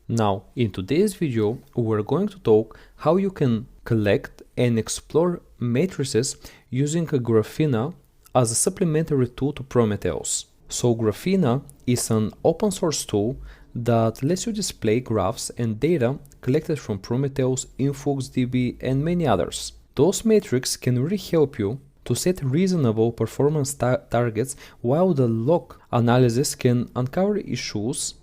Now, in today's video, we're going to talk how you can collect and explore matrices using a Grafina as a supplementary tool to Prometheus. So Grafina is an open source tool that lets you display graphs and data collected from Prometheus, InfluxDB, and many others. Those metrics can really help you to set reasonable performance targets, while the log analysis can uncover issues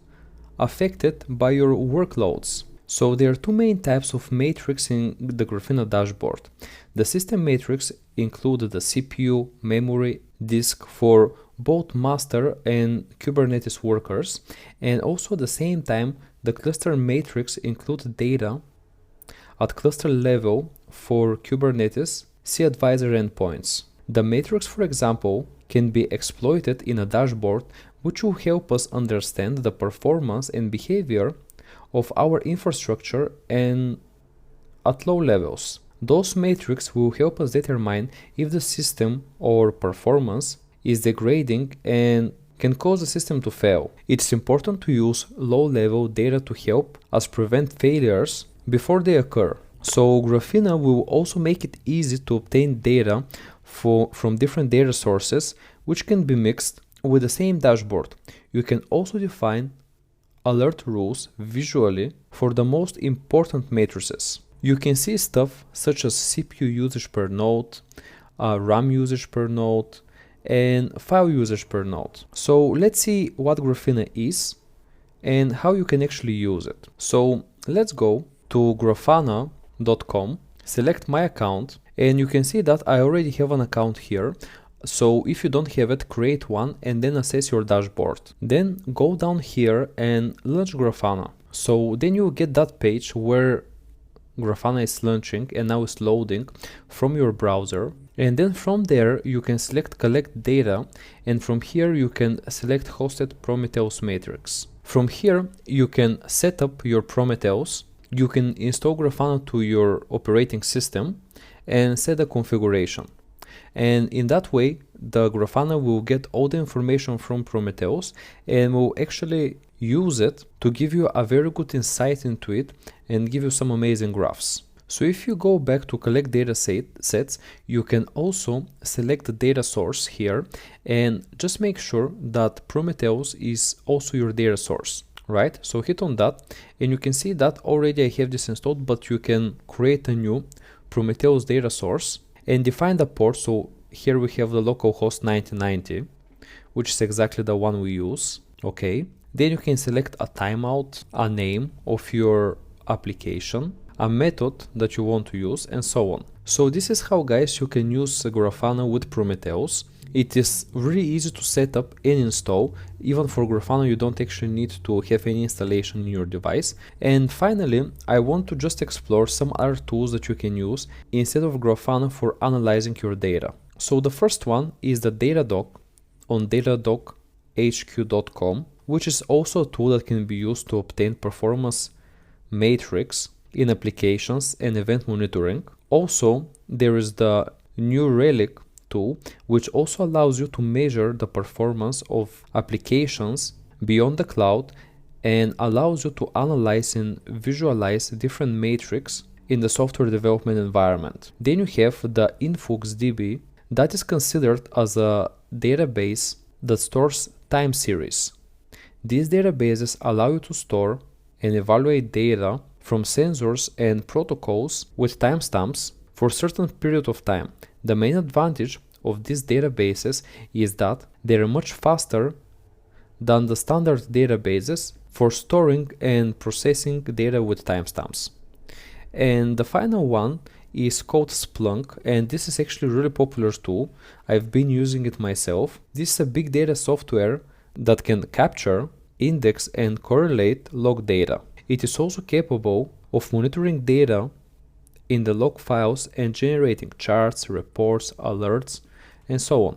affected by your workloads. So there are two main types of matrix in the Grafina dashboard. The system matrix include the CPU, memory, disk for both master and Kubernetes workers, and also at the same time the cluster matrix includes data at cluster level for Kubernetes C-advisor endpoints. The matrix, for example, can be exploited in a dashboard, which will help us understand the performance and behavior of our infrastructure and at low levels. Those metrics will help us determine if the system or performance is degrading and can cause the system to fail. It's important to use low-level data to help us prevent failures before they occur. So Grafina will also make it easy to obtain data from different data sources, which can be mixed with the same dashboard. You can also define alert rules visually for the most important matrices. You can see stuff such as CPU usage per node, RAM usage per node, and file usage per node. So let's see what Grafina is and how you can actually use it. So let's go to grafana.com, select my account, and you can see that I already have an account here. So if you don't have it, create one and then access your dashboard. Then go down here and launch Grafana. So then you get that page where Grafana is launching and now it's loading from your browser. And then from there you can select collect data, and from here you can select hosted Prometheus matrix. From here you can set up your Prometheus. You can install Grafana to your operating system and set a configuration. And in that way, the Grafana will get all the information from Prometheus and will actually use it to give you a very good insight into it and give you some amazing graphs. So if you go back to collect data sets, you can also select the data source here and just make sure that Prometheus is also your data source. Right, so hit on that and you can see that already I have this installed, but you can create a new Prometheus data source and define the port. So here we have the localhost 9090, which is exactly the one we use. Okay, then you can select a timeout, a name of your application, a method that you want to use, and so on. So this is how, guys, you can use Grafana with Prometheus. It is really easy to set up and install. Even for Grafana, you don't actually need to have any installation in your device. And finally, I want to just explore some other tools that you can use instead of Grafana for analyzing your data. So the first one is the Datadog on datadoghq.com, which is also a tool that can be used to obtain performance matrix in applications and event monitoring. Also, there is the New Relic tool, which also allows you to measure the performance of applications beyond the cloud and allows you to analyze and visualize different metrics in the software development environment. Then you have the InfluxDB, that is considered as a database that stores time series. These databases allow you to store and evaluate data from sensors and protocols with timestamps for a certain period of time. The main advantage of these databases is that they are much faster than the standard databases for storing and processing data with timestamps. And the final one is called Splunk, and this is actually a really popular tool. I've been using it myself. This is a big data software that can capture, index, and correlate log data. It is also capable of monitoring data in the log files and generating charts, reports, alerts, and so on.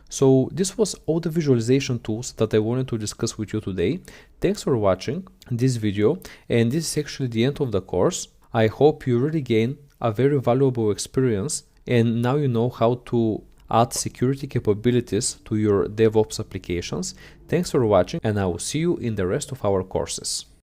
So this was all the visualization tools that I wanted to discuss with you today. Thanks for watching this video, and this is actually the end of the course. I hope you really gain a very valuable experience, and now you know how to add security capabilities to your DevOps applications. Thanks for watching, and I will see you in the rest of our courses.